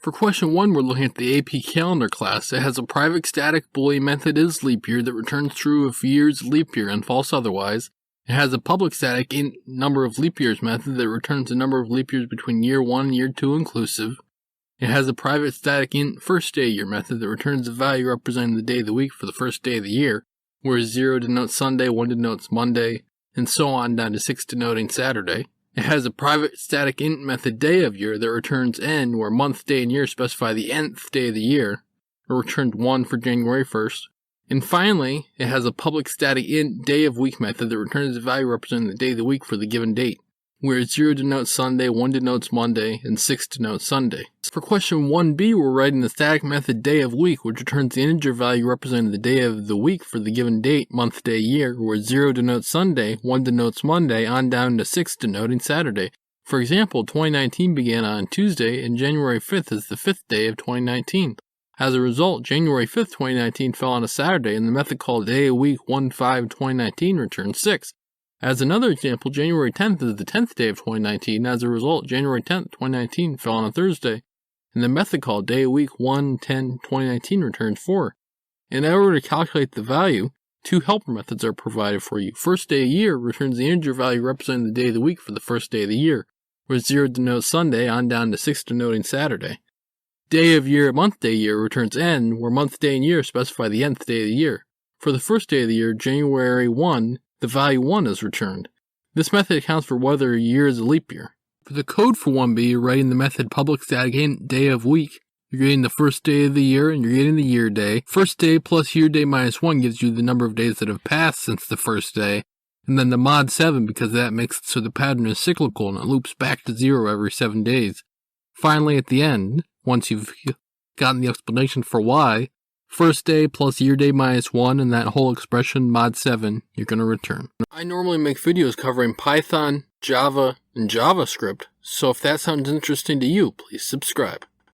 For question 1, we're looking at the APCalendar class. It has a private static boolean method is leap year that returns true if year's leap year and false otherwise. It has a public static int number of leap years method that returns the number of leap years between year 1 and year 2 inclusive. It has a private static int first day year method that returns the value representing the day of the week for the first day of the year, where 0 denotes Sunday, 1 denotes Monday, and so on down to 6 denoting Saturday. It has a private static int method day of year that returns n, where month, day, and year specify the nth day of the year, or returned 1 for January 1st. And finally, it has a public static int day of week method that returns the value representing the day of the week for the given date, where 0 denotes Sunday, 1 denotes Monday, and 6 denotes Sunday. For question 1b, we're writing the static method day of week, which returns the integer value representing the day of the week for the given date, month, day, year, where 0 denotes Sunday, 1 denotes Monday, on down to 6 denoting Saturday. For example, 2019 began on Tuesday, and January 5th is the 5th day of 2019. As a result, January 5th, 2019 fell on a Saturday, and the method called dayOfWeek 1/5/2019 returns 6. As another example, January 10th is the 10th day of 2019. As a result, January 10th, 2019 fell on a Thursday, and the method called dayOfWeek 1/10/2019 returns 4. In order to calculate the value, two helper methods are provided for you. First day of year returns the integer value representing the day of the week for the first day of the year, where 0 denotes Sunday on down to 6 denoting Saturday. Day of year, month, day, year returns n, where month, day, and year specify the nth day of the year. For the first day of the year, January 1, the value 1 is returned. This method accounts for whether a year is a leap year. For the code for 1b, you're writing the method public static int day of week. You're getting the first day of the year and you're getting the year day. First day plus year day minus 1 gives you the number of days that have passed since the first day. And then the mod 7, because that makes it so the pattern is cyclical and it loops back to 0 every 7 days. Finally, at the end, once you've gotten the explanation for why, first day plus year day minus 1 and that whole expression mod 7, you're going to return. I normally make videos covering Python, Java, and JavaScript, so if that sounds interesting to you, please subscribe.